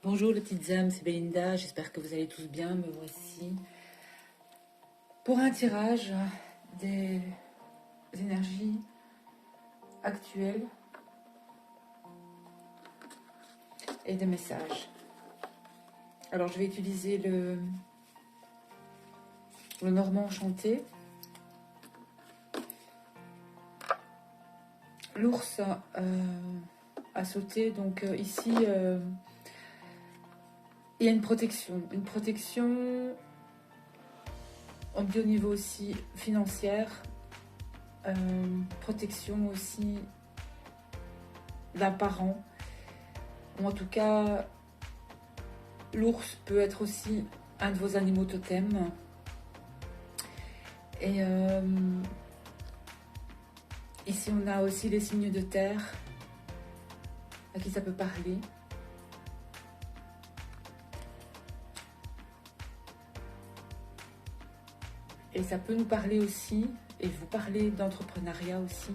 Bonjour les petites âmes, c'est Belinda, j'espère que vous allez tous bien, me voici pour un tirage des énergies actuelles et des messages. Alors je vais utiliser le Normand enchanté. L'ours a sauté, donc ici il y a une protection. On dit au niveau aussi financière, protection aussi d'un parent, ou en tout cas l'ours peut être aussi un de vos animaux totems. Et ici on a aussi les signes de terre à qui ça peut parler. Et ça peut nous parler aussi, et vous parler d'entrepreneuriat aussi,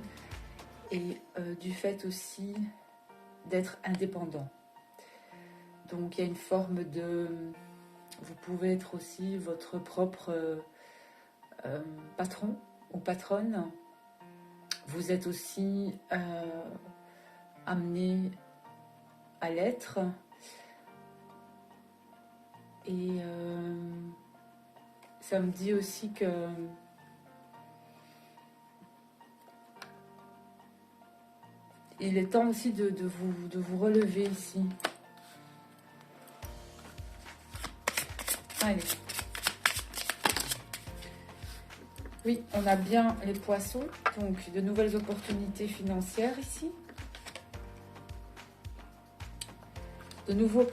et du fait aussi d'être indépendant. Donc il y a une forme de... Vous pouvez être aussi votre propre patron ou patronne. Vous êtes aussi amené à l'être. Et ça me dit aussi que il est temps aussi de vous relever ici. Allez. Oui, on a bien les poissons, donc de nouvelles opportunités financières ici. De nouveaux...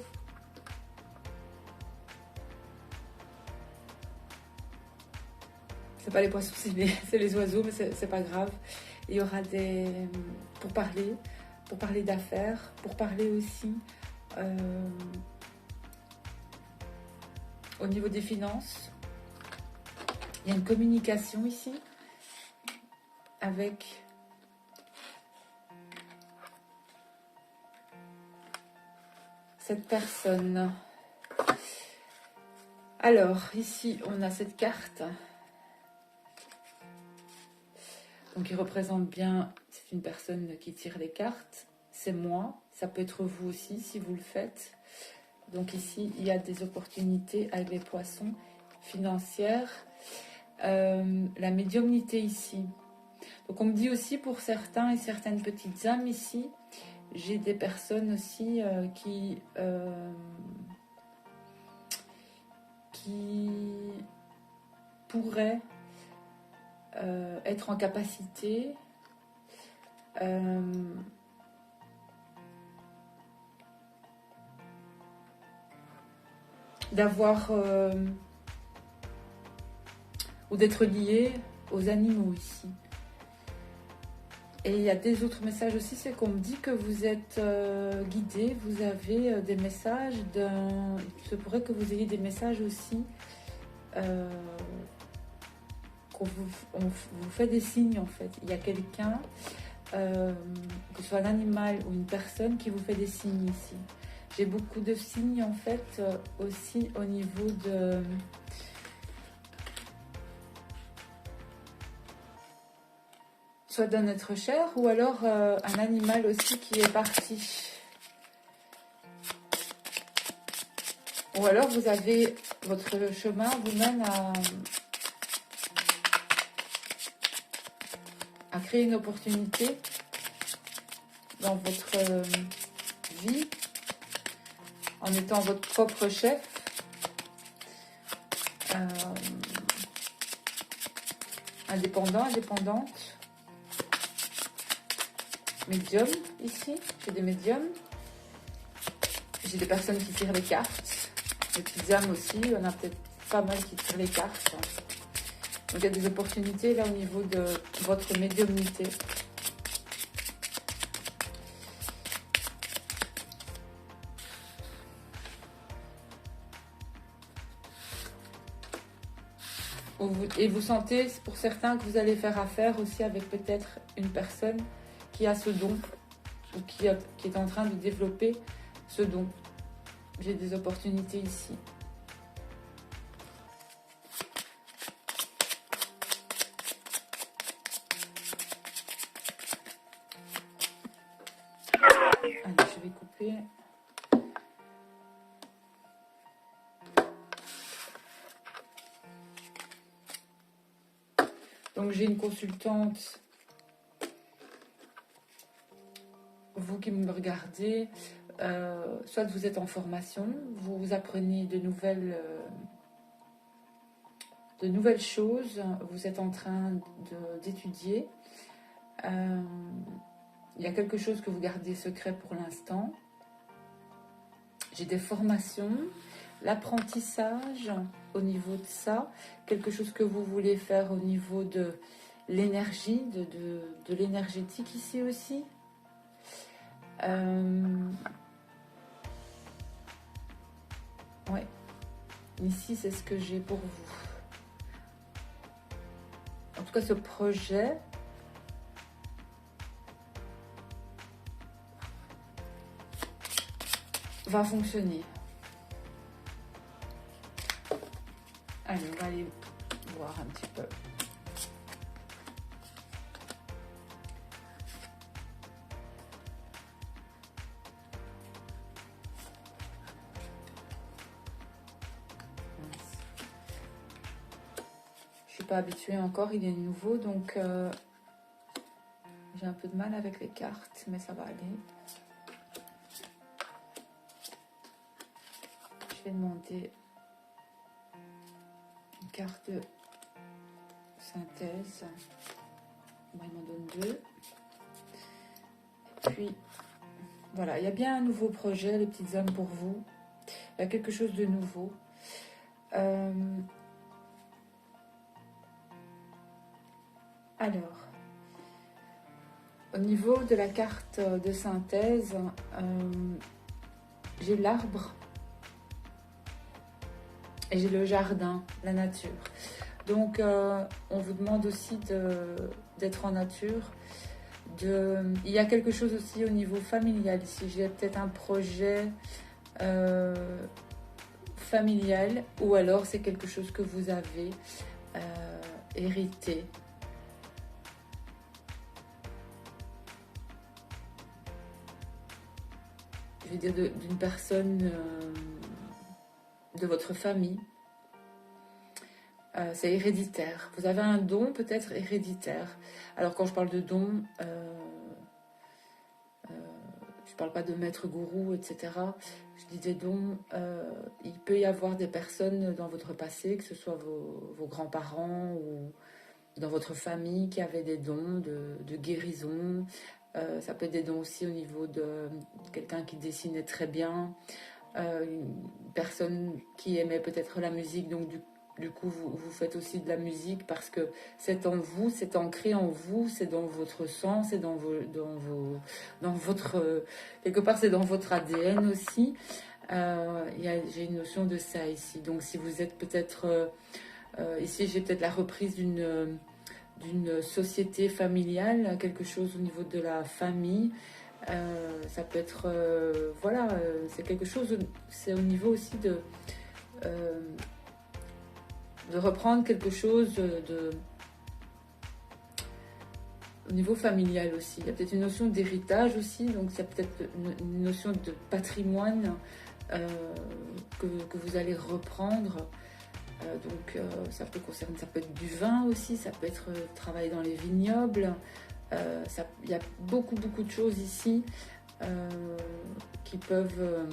C'est pas les poissons, c'est les oiseaux, mais c'est pas grave. Il y aura des... Pour parler d'affaires, pour parler aussi au niveau des finances. Il y a une communication ici avec cette personne. Alors, ici, on a cette carte. Donc, il représente bien, c'est une personne qui tire les cartes. C'est moi, ça peut être vous aussi si vous le faites. Donc ici, il y a des opportunités avec les poissons financières. La médiumnité ici. Donc on me dit aussi pour certains et certaines petites âmes ici, j'ai des personnes aussi qui pourraient être en capacité d'avoir ou d'être liés aux animaux ici. Et il y a des autres messages aussi, c'est qu'on me dit que vous êtes guidé, vous avez des messages d'un... Il se pourrait que vous ayez des messages aussi, qu'on vous fait des signes en fait. Il y a quelqu'un, que ce soit un animal ou une personne, qui vous fait des signes ici. J'ai beaucoup de signes en fait aussi au niveau de... soit d'un être cher ou alors un animal aussi qui est parti. Ou alors vous avez votre chemin vous mène à créer une opportunité dans votre vie en étant votre propre chef. Indépendant, indépendante. Médium ici, j'ai des médiums. J'ai des personnes qui tirent les cartes. Les petites âmes aussi, on a peut-être pas mal qui tirent les cartes. Donc il y a des opportunités là au niveau de votre médiumnité. Et vous sentez, pour certains, que vous allez faire affaire aussi avec peut-être une personne qui a ce don ou qui est en train de développer ce don. J'ai des opportunités ici. Allez, je vais couper. Donc j'ai une consultante, vous qui me regardez, soit vous êtes en formation, vous apprenez de nouvelles choses, vous êtes en train d'étudier. Il y a quelque chose que vous gardez secret pour l'instant. J'ai des formations, l'apprentissage au niveau de ça, quelque chose que vous voulez faire au niveau de l'énergie, de l'énergétique ici aussi. Ouais, ici c'est ce que j'ai pour vous. En tout cas, ce projet va fonctionner. Allez, on va aller voir un petit peu. Je suis pas habituée encore, il est nouveau, donc j'ai un peu de mal avec les cartes, mais ça va aller. Je vais demander une carte de synthèse. Bon, il m'en donne 2. Et puis, voilà, il y a bien un nouveau projet, les petites âmes, pour vous. Il y a quelque chose de nouveau. Alors, au niveau de la carte de synthèse, j'ai l'arbre et j'ai le jardin, la nature. Donc, on vous demande aussi d'être en nature. Il y a quelque chose aussi au niveau familial ici. J'ai peut-être un projet familial, ou alors c'est quelque chose que vous avez hérité. Je veux dire d'une personne de votre famille. C'est héréditaire. Vous avez un don peut-être héréditaire. Alors quand je parle de don, je ne parle pas de maître gourou, etc. Je dis des dons. Il peut y avoir des personnes dans votre passé, que ce soit vos grands-parents ou dans votre famille, qui avaient des dons de guérison. Ça peut être des dons aussi au niveau de quelqu'un qui dessinait très bien. Une personne qui aimait peut-être la musique, donc du coup vous faites aussi de la musique parce que c'est en vous, c'est ancré en vous, c'est dans votre sang, c'est dans votre quelque part c'est dans votre ADN aussi. J'ai une notion de ça ici. Donc si vous êtes peut-être ici, j'ai peut-être la reprise d'une société familiale, quelque chose au niveau de la famille. Ça peut être, voilà, c'est quelque chose, c'est au niveau aussi de reprendre quelque chose au niveau familial aussi. Il y a peut-être une notion d'héritage aussi, donc c'est peut-être une notion de patrimoine que vous allez reprendre. Donc ça peut concerner, ça peut être du vin aussi, ça peut être travailler dans les vignobles. Il y a beaucoup de choses ici qui peuvent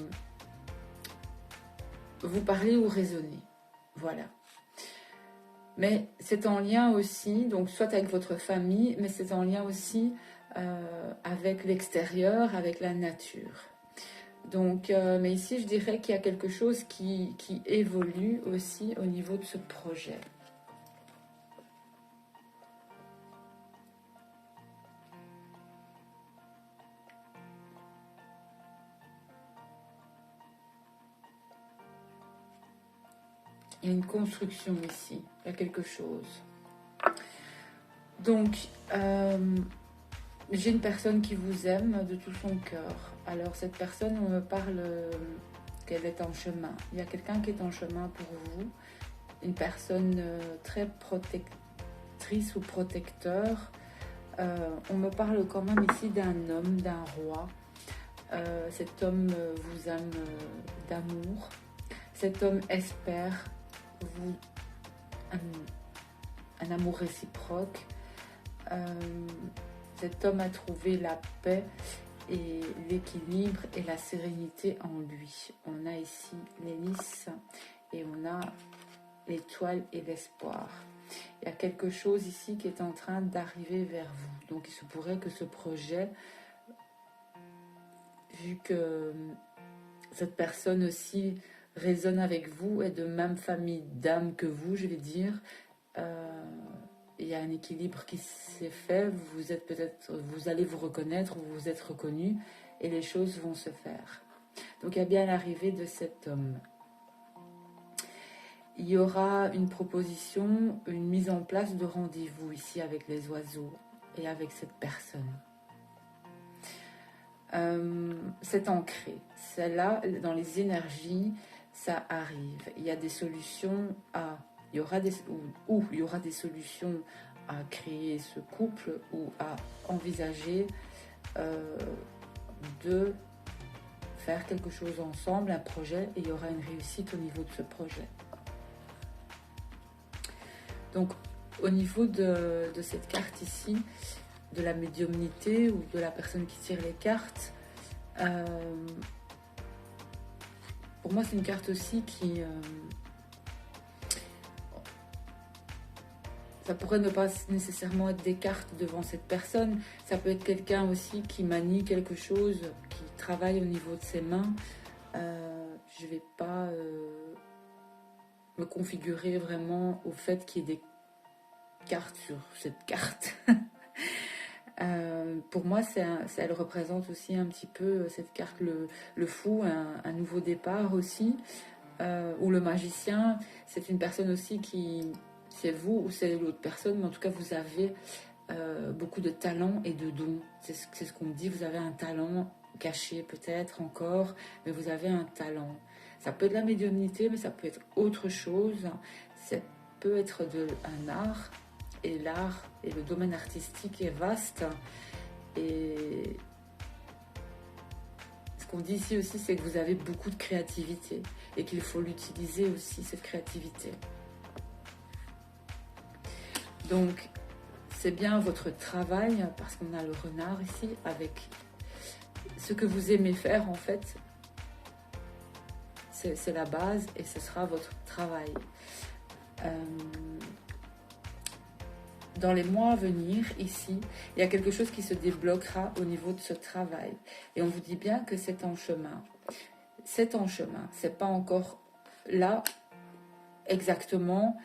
vous parler ou résonner. Voilà. Mais c'est en lien aussi, donc soit avec votre famille, mais c'est en lien aussi avec l'extérieur, avec la nature. Donc, mais ici, je dirais qu'il y a quelque chose qui évolue aussi au niveau de ce projet. Il y a une construction ici, il y a quelque chose. Donc, j'ai une personne qui vous aime de tout son cœur. Alors, cette personne, on me parle qu'elle est en chemin. Il y a quelqu'un qui est en chemin pour vous, une personne très protectrice ou protecteur. On me parle quand même ici d'un homme, d'un roi. Cet homme vous aime d'amour. Cet homme espère vous un amour réciproque. Cet homme a trouvé la paix et l'équilibre et la sérénité en lui. On a ici l'hélice et on a l'étoile et l'espoir. Il y a quelque chose ici qui est en train d'arriver vers vous. Donc il se pourrait que ce projet, vu que cette personne aussi résonne avec vous, est de même famille d'âme que vous, je vais dire, il y a un équilibre qui s'est fait, vous allez vous reconnaître, vous vous êtes reconnu et les choses vont se faire. Donc il y a bien l'arrivée de cet homme. Il y aura une proposition, une mise en place de rendez-vous ici avec les oiseaux et avec cette personne. C'est ancré. Celle-là, dans les énergies, ça arrive. Il y a des solutions il y aura des solutions à créer ce couple ou à envisager de faire quelque chose ensemble, un projet, et il y aura une réussite au niveau de ce projet. Donc, au niveau de cette carte ici, de la médiumnité ou de la personne qui tire les cartes, pour moi, c'est une carte aussi qui... ça pourrait ne pas nécessairement être des cartes devant cette personne. Ça peut être quelqu'un aussi qui manie quelque chose, qui travaille au niveau de ses mains. Je ne vais pas me configurer vraiment au fait qu'il y ait des cartes sur cette carte. Pour moi, elle représente aussi un petit peu cette carte, le fou, un nouveau départ aussi. Ou le magicien, c'est une personne aussi qui... C'est vous ou c'est l'autre personne, mais en tout cas, vous avez beaucoup de talent et de dons. C'est ce qu'on me dit, vous avez un talent caché peut-être encore, mais vous avez un talent. Ça peut être la médiumnité, mais ça peut être autre chose. Ça peut être un art, et l'art et le domaine artistique est vaste. Et ce qu'on dit ici aussi, c'est que vous avez beaucoup de créativité et qu'il faut l'utiliser aussi, cette créativité. Donc, c'est bien votre travail, parce qu'on a le renard ici, avec ce que vous aimez faire, en fait, c'est la base et ce sera votre travail. Dans les mois à venir, ici, il y a quelque chose qui se débloquera au niveau de ce travail. Et on vous dit bien que c'est en chemin. C'est en chemin, c'est pas encore là exactement,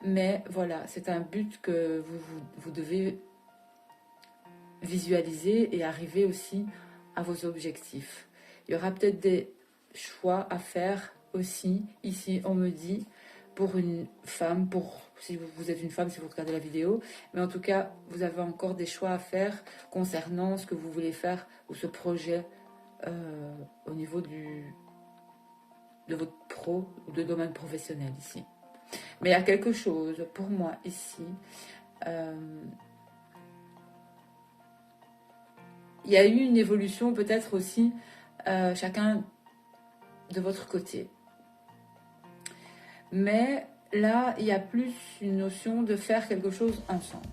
mais voilà, c'est un but que vous devez visualiser et arriver aussi à vos objectifs. Il y aura peut-être des choix à faire aussi. Ici, on me dit, pour une femme, si vous êtes une femme, si vous regardez la vidéo, mais en tout cas, vous avez encore des choix à faire concernant ce que vous voulez faire ou ce projet au niveau de votre pro ou de domaine professionnel ici. Mais il y a quelque chose pour moi ici. Il y a eu une évolution peut-être aussi, chacun de votre côté. Mais là, il y a plus une notion de faire quelque chose ensemble.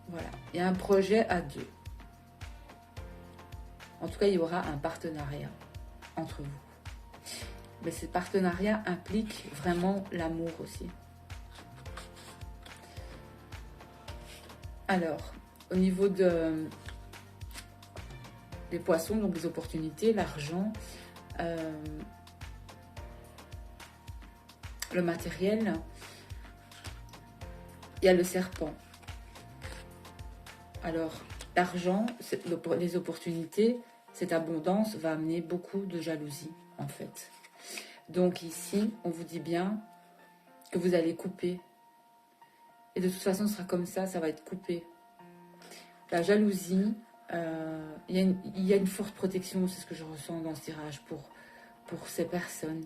Voilà, il y a un projet à deux. En tout cas, il y aura un partenariat entre vous. Mais ce partenariat implique vraiment l'amour aussi. Alors, au niveau des poissons, donc les opportunités, l'argent, le matériel, il y a le serpent. Alors, l'argent, les opportunités, cette abondance va amener beaucoup de jalousie, en fait. Donc ici, on vous dit bien que vous allez couper. Et de toute façon, ce sera comme ça va être coupé. La jalousie, Il y a une forte protection, c'est ce que je ressens dans ce tirage pour ces personnes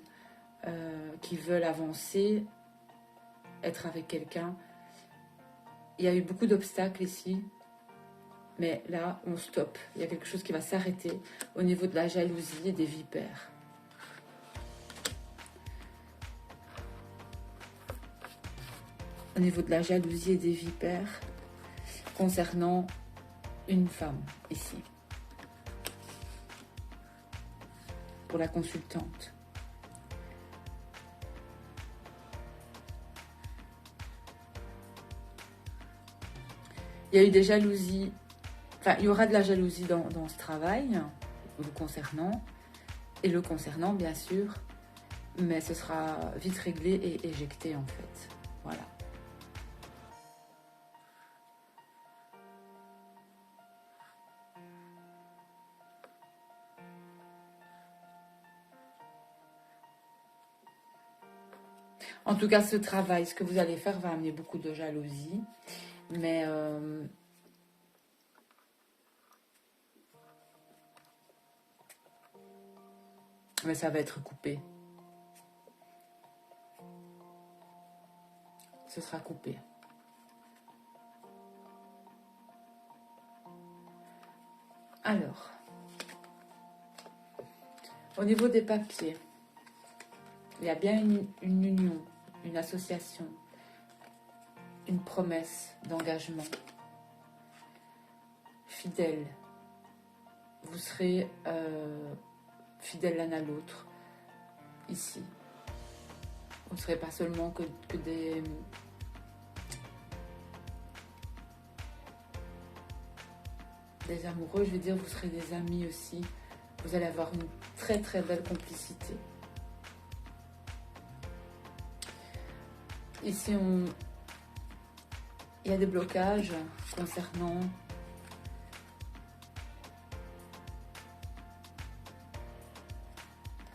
qui veulent avancer, être avec quelqu'un. Il y a eu beaucoup d'obstacles ici, mais là, on stoppe. Il y a quelque chose qui va s'arrêter au niveau de la jalousie et des vipères. Au niveau de la jalousie et des vipères, concernant une femme, ici. Pour la consultante. Il y a eu des jalousies, enfin, il y aura de la jalousie dans ce travail, vous concernant, et le concernant, bien sûr, mais ce sera vite réglé et éjecté, en fait. Voilà. En tout cas, ce travail, ce que vous allez faire va amener beaucoup de jalousie, mais ça va être coupé. Ce sera coupé. Alors, au niveau des papiers, il y a bien une union, une association, une promesse d'engagement. Fidèle. Vous serez fidèles l'un à l'autre, ici. Vous ne serez pas seulement que des amoureux, je veux dire, vous serez des amis aussi. Vous allez avoir une très très belle complicité. Ici, il y a des blocages concernant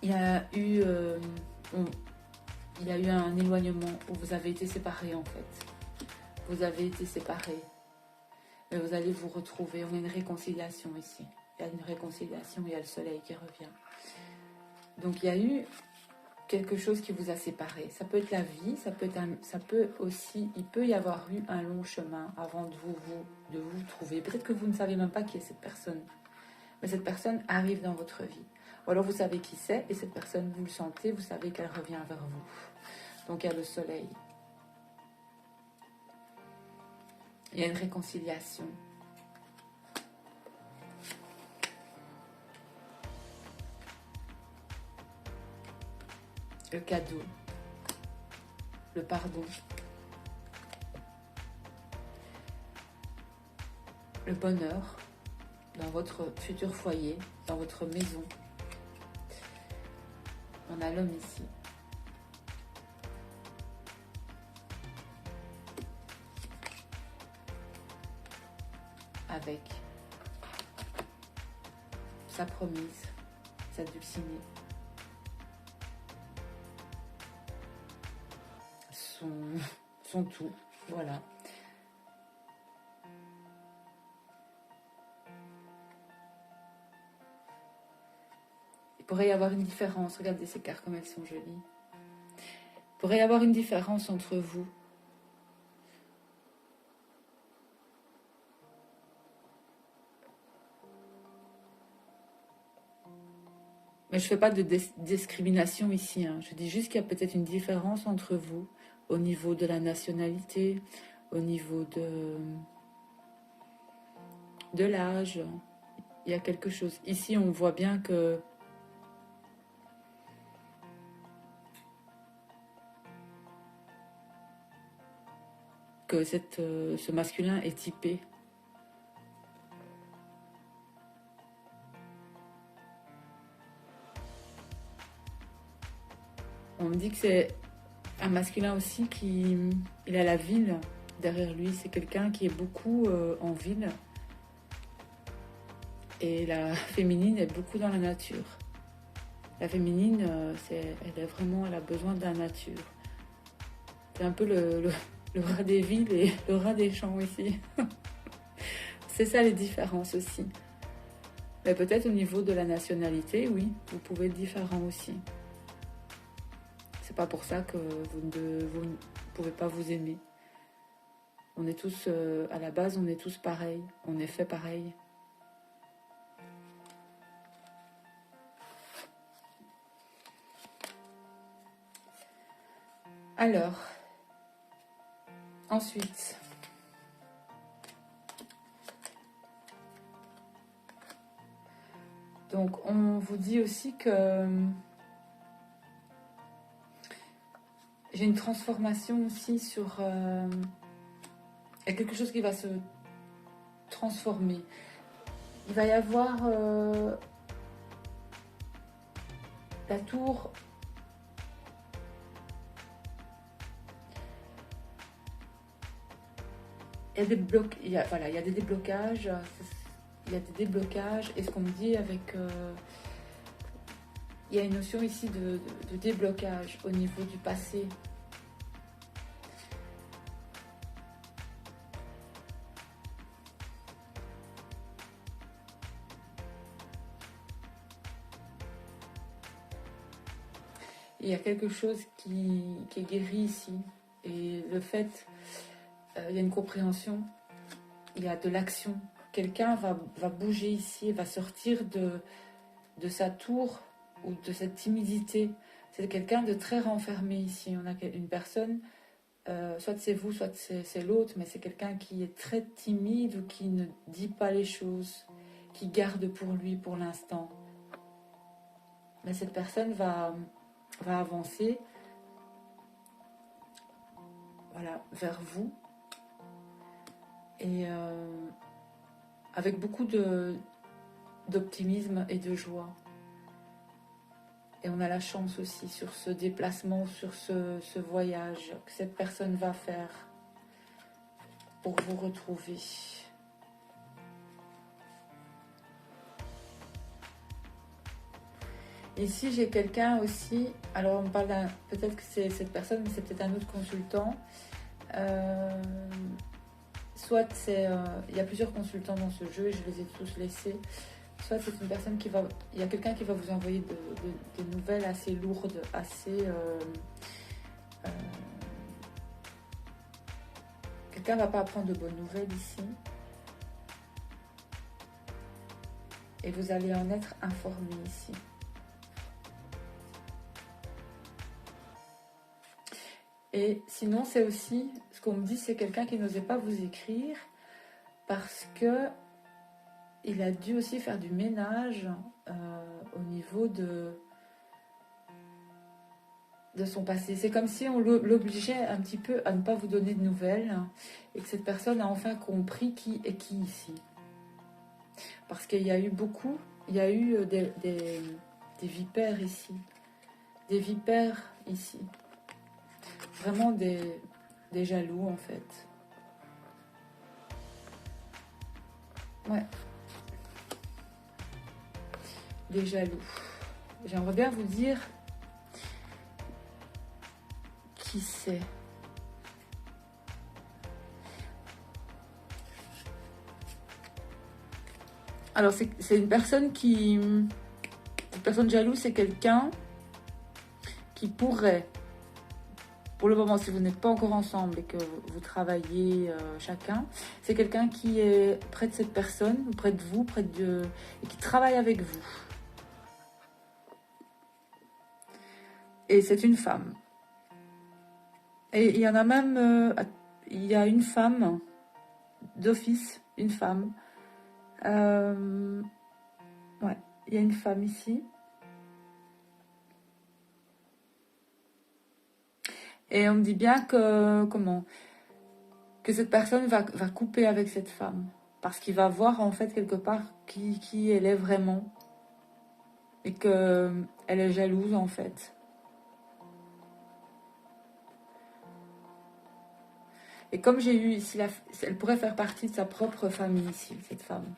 il y a eu un éloignement où vous avez été séparés en fait. Vous avez été séparés. Mais vous allez vous retrouver. On a une réconciliation ici. Il y a une réconciliation, il y a le soleil qui revient. Donc il y a eu quelque chose qui vous a séparés. Ça peut être la vie, il peut y avoir eu un long chemin avant de vous trouver. Peut-être que vous ne savez même pas qui est cette personne. Mais cette personne arrive dans votre vie. Ou alors vous savez qui c'est et cette personne, vous le sentez, vous savez qu'elle revient vers vous. Donc il y a le soleil. Il y a une réconciliation. Le cadeau. Le pardon. Le bonheur dans votre futur foyer, dans votre maison. On a l'homme ici. Avec sa promise, sa dulcinée, son tout, voilà. Il pourrait y avoir une différence, regardez ces cartes comme elles sont jolies. Il pourrait y avoir une différence entre vous. Mais je ne fais pas de discrimination ici. Hein. Je dis juste qu'il y a peut-être une différence entre vous au niveau de la nationalité, au niveau de l'âge. Il y a quelque chose. Ici, on voit bien que ce masculin est typé. On me dit que c'est un masculin aussi il a la ville derrière lui. C'est quelqu'un qui est beaucoup en ville. Et la féminine est beaucoup dans la nature. La féminine, elle a besoin de la nature. C'est un peu le rat des villes et le rat des champs ici. C'est ça les différences aussi. Mais peut-être au niveau de la nationalité, oui, vous pouvez être différent aussi. C'est pas pour ça que vous ne pouvez pas vous aimer. On est tous, à la base, on est tous pareils. On est fait pareil. Alors, ensuite, donc on vous dit aussi que j'ai une transformation aussi sur... il y a quelque chose qui va se transformer. Il va y avoir la tour... Il y a des blocs, voilà, il y a des déblocages. Il y a des déblocages. Et ce qu'on me dit avec... il y a une notion ici de déblocage au niveau du passé. Il y a quelque chose qui est guéri ici. Et le fait, il y a une compréhension, il y a de l'action. Quelqu'un va bouger ici, va sortir de sa tour ou de cette timidité. C'est quelqu'un de très renfermé ici. On a une personne, soit c'est vous, soit c'est l'autre, mais c'est quelqu'un qui est très timide ou qui ne dit pas les choses, qui garde pour lui pour l'instant. Mais cette personne va avancer, voilà, vers vous. Et avec beaucoup d'optimisme et de joie. Et on a la chance aussi sur ce déplacement, sur ce voyage que cette personne va faire pour vous retrouver. Ici, j'ai quelqu'un aussi, alors on parle d'un, peut-être que c'est cette personne, mais c'est peut-être un autre consultant. Soit c'est, il y a plusieurs consultants dans ce jeu et je les ai tous laissés. Soit c'est une personne qui va, il y a quelqu'un qui va vous envoyer des nouvelles assez lourdes, assez... quelqu'un ne va pas apprendre de bonnes nouvelles ici. Et vous allez en être informé ici. Et sinon, c'est aussi, ce qu'on me dit, c'est quelqu'un qui n'osait pas vous écrire parce que il a dû aussi faire du ménage au niveau de son passé. C'est comme si on l'obligeait un petit peu à ne pas vous donner de nouvelles et que cette personne a enfin compris qui est qui ici. Parce qu'il y a eu beaucoup, il y a eu des vipères ici. Des vipères ici. Vraiment des jaloux en fait. Ouais. Des jaloux. J'aimerais bien vous dire qui c'est. Alors c'est une personne qui... Une personne jalouse, c'est quelqu'un qui pourrait, pour le moment, si vous n'êtes pas encore ensemble et que vous travaillez chacun, c'est quelqu'un qui est près de cette personne, près de vous, et qui travaille avec vous. Et c'est une femme. Et il y en a même... il y a une femme d'office, une femme. Ouais, il y a une femme ici. Et on me dit bien que... Comment ? Que cette personne va couper avec cette femme. Parce qu'il va voir en fait quelque part qui elle est vraiment. Et qu'elle est jalouse en fait. Et comme j'ai eu ici, elle pourrait faire partie de sa propre famille ici, cette femme.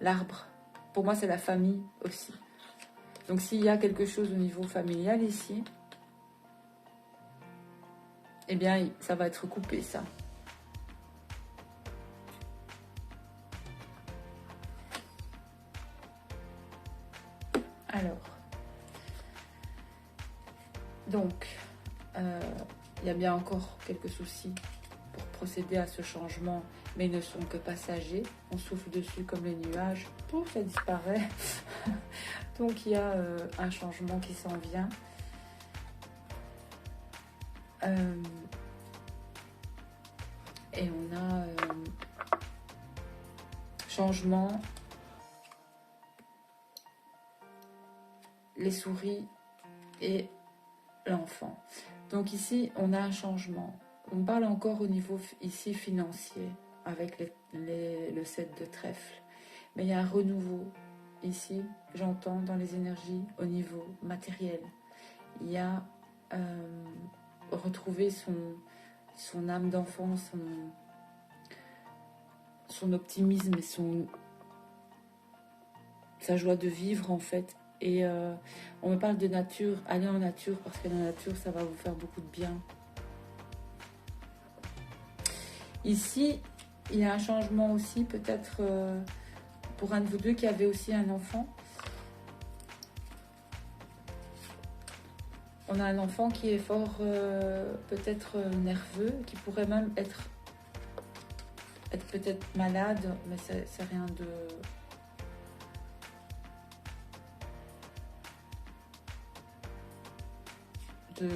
L'arbre, pour moi c'est la famille aussi. Donc s'il y a quelque chose au niveau familial ici, eh bien, ça va être coupé, ça. Alors, donc, il y a bien encore quelques soucis pour procéder à ce changement, mais ils ne sont que passagers. On souffle dessus comme les nuages, pouf, ça disparaît. Donc, il y a un changement qui s'en vient. Et on a changement, les souris et l'enfant. Donc ici, on a un changement. On parle encore au niveau ici financier avec le 7 de trèfle. Mais il y a un renouveau ici, j'entends dans les énergies au niveau matériel. Il y a retrouver son âme d'enfant, son optimisme et sa joie de vivre en fait. Et on me parle de nature, aller en nature, parce que la nature, ça va vous faire beaucoup de bien. Ici, il y a un changement aussi, peut-être pour un de vous deux qui avait aussi un enfant. On a un enfant qui est fort, peut-être nerveux, qui pourrait même être peut-être malade, mais c'est rien de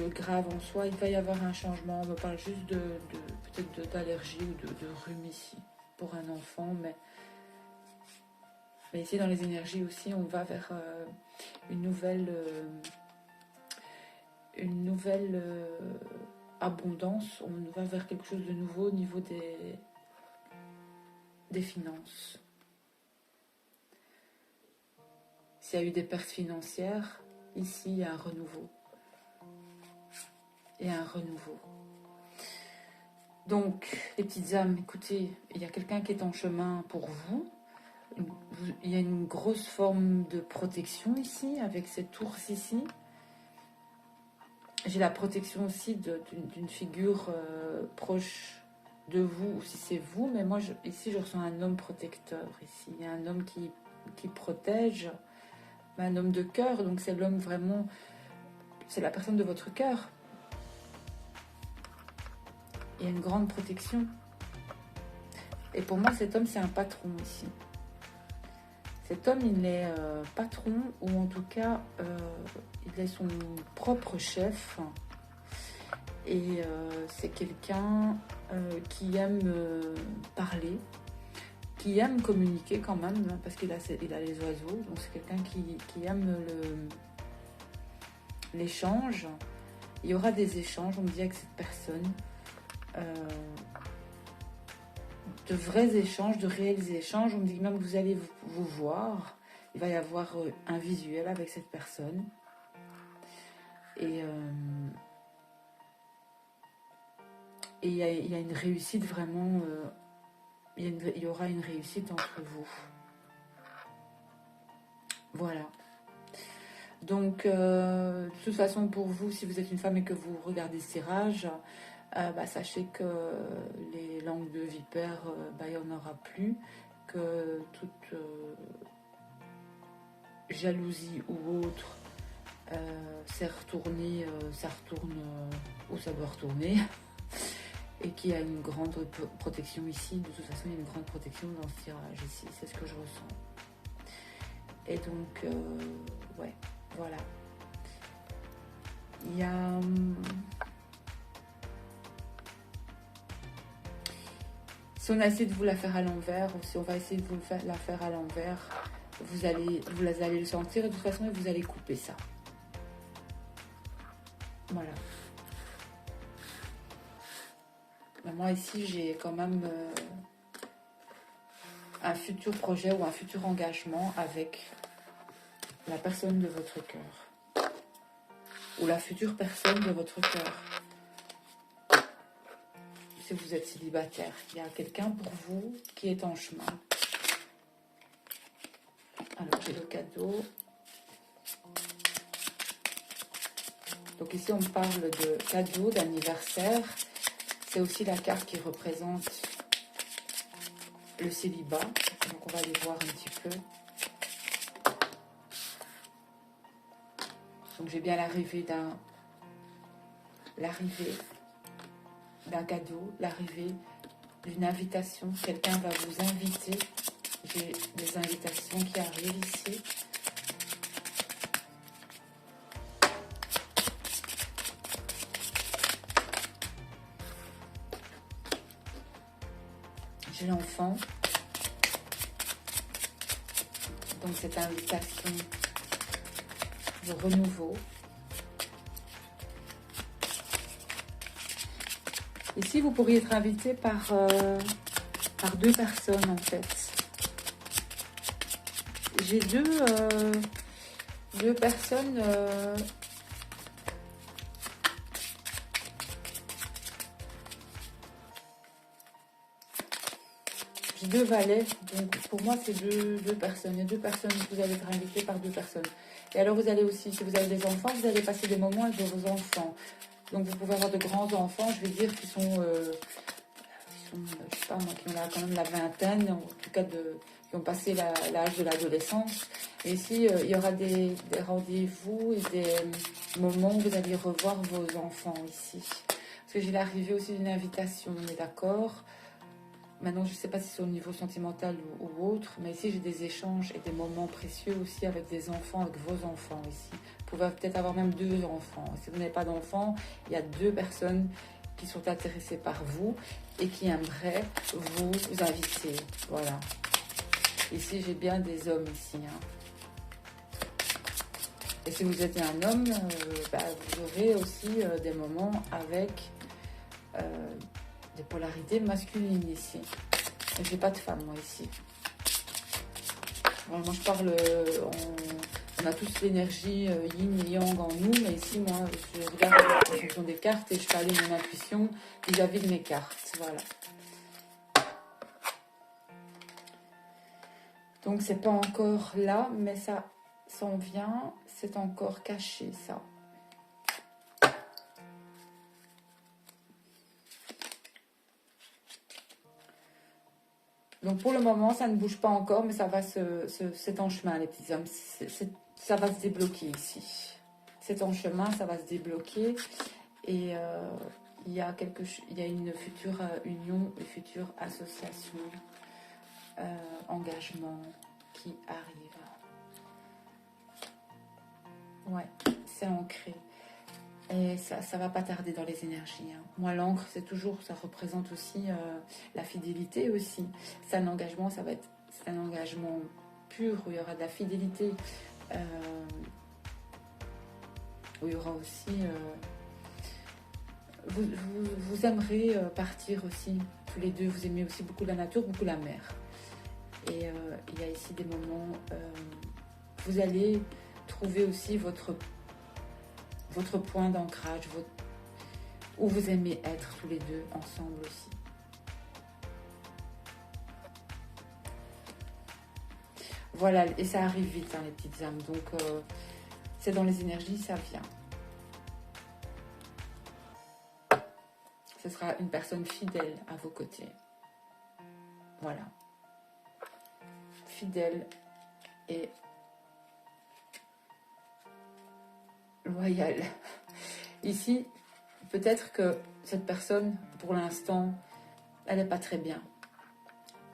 grave en soi. Il va y avoir un changement. On me parle juste peut-être d'allergie ou de rhume ici pour un enfant, mais ici dans les énergies aussi, on va vers une nouvelle abondance. On va vers quelque chose de nouveau au niveau des finances. S'il y a eu des pertes financières, ici il y a un renouveau. Et un renouveau. Donc, les petites âmes, écoutez, il y a quelqu'un qui est en chemin pour vous. Il y a une grosse forme de protection ici, avec cet ours ici. J'ai la protection aussi d'une figure proche de vous, ou si c'est vous, mais moi, ici, je ressens un homme protecteur. Ici, il y a un homme qui protège, un homme de cœur, donc c'est l'homme vraiment, c'est la personne de votre cœur. Il y a une grande protection. Et pour moi, cet homme, c'est un patron ici. Cet homme, il est patron, ou en tout cas, il est son propre chef. Et c'est quelqu'un qui aime parler, qui aime communiquer quand même, parce qu'il a les oiseaux. Donc c'est quelqu'un qui aime l'échange. Il y aura des échanges, on me dit, avec cette personne. De vrais échanges, de réels échanges. On me dit même que vous allez vous voir. Il va y avoir un visuel avec cette personne. Et il y a une réussite vraiment... il y aura une réussite entre vous. Voilà. Donc, de toute façon, pour vous, si vous êtes une femme et que vous regardez ce tirage... sachez que les langues de vipère, il n'y en aura plus, que toute jalousie ou autre, c'est retourné, ça retourne où ça doit retourner, et qu'il y a une grande protection ici. De toute façon, il y a une grande protection dans ce tirage ici, c'est ce que je ressens. Et donc, ouais, voilà. Il y a... Si on a essayé de vous la faire à l'envers, ou si on va essayer de vous la faire à l'envers, vous allez le sentir, et de toute façon, vous allez couper ça. Voilà. Mais moi, ici, j'ai quand même un futur projet ou un futur engagement avec la personne de votre cœur. Ou la future personne de votre cœur. Si vous êtes célibataire, il y a quelqu'un pour vous qui est en chemin. Alors, j'ai le cadeau. Donc ici, on parle de cadeau, d'anniversaire. C'est aussi la carte qui représente le célibat. Donc on va aller voir un petit peu. Donc j'ai bien l'arrivée d'un cadeau, l'arrivée d'une invitation. Quelqu'un va vous inviter. J'ai des invitations qui arrivent ici. J'ai l'enfant. Donc cette invitation de renouveau. Ici, vous pourriez être invité par deux personnes en fait. J'ai deux personnes j'ai deux valets, donc pour moi c'est deux personnes. Il y a deux personnes, vous allez être invité par deux personnes. Et alors vous allez aussi, si vous avez des enfants, vous allez passer des moments avec vos enfants. Donc vous pouvez avoir de grands enfants, je veux dire, qui sont je sais pas moi, qui ont quand même la vingtaine, en tout cas qui ont passé l'âge de l'adolescence. Et ici, il y aura des rendez-vous et des moments où vous allez revoir vos enfants ici. Parce que j'ai l'arrivée aussi d'une invitation, on est d'accord. Maintenant, je ne sais pas si c'est au niveau sentimental ou autre, mais ici, j'ai des échanges et des moments précieux aussi avec des enfants, avec vos enfants ici. Vous pouvez peut-être avoir même deux enfants. Si vous n'avez pas d'enfants, il y a deux personnes qui sont intéressées par vous et qui aimeraient vous inviter. Voilà. Ici, j'ai bien des hommes ici. Hein. Et si vous êtes un homme, vous aurez aussi des moments avec des polarités masculines ici. J'ai pas de femme, moi, ici. Moi, je parle... on a tous l'énergie yin et yang en nous, mais ici, moi, je regarde en fonction des cartes et je fais aller mon intuition vis-à-vis de mes cartes. Voilà. Donc, c'est pas encore là, mais ça s'en vient. C'est encore caché, ça. Donc, pour le moment, ça ne bouge pas encore, mais ça va c'est en chemin, les petits hommes. Ça va se débloquer ici. C'est en chemin, ça va se débloquer. Et il y a une future union, une future association, engagement qui arrive. Ouais, c'est ancré. Et ça va pas tarder dans les énergies. Hein. Moi, l'encre, ça représente aussi la fidélité aussi. C'est un engagement, c'est un engagement pur où il y aura de la fidélité. Où il y aura aussi... vous aimerez partir aussi, tous les deux. Vous aimez aussi beaucoup la nature, beaucoup la mer. Et il y a ici des moments... vous allez trouver aussi votre point d'ancrage, où vous aimez être tous les deux ensemble aussi. Voilà, et ça arrive vite, hein, les petites âmes. Donc, c'est dans les énergies, ça vient. Ce sera une personne fidèle à vos côtés. Voilà. Fidèle et loyale. Ici, peut-être que cette personne, pour l'instant, elle n'est pas très bien.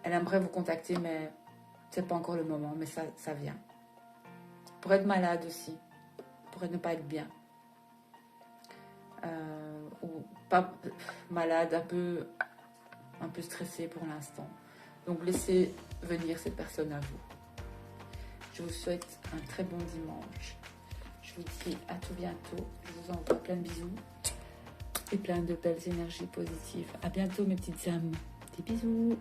Elle aimerait vous contacter, mais c'est pas encore le moment, mais ça vient. Pour être malade aussi, pour ne pas être bien. Ou pas malade, un peu stressé pour l'instant. Donc laissez venir cette personne à vous. Je vous souhaite un très bon dimanche. Je vous dis à tout bientôt. Je vous envoie plein de bisous et plein de belles énergies positives. À bientôt mes petites âmes. Des bisous.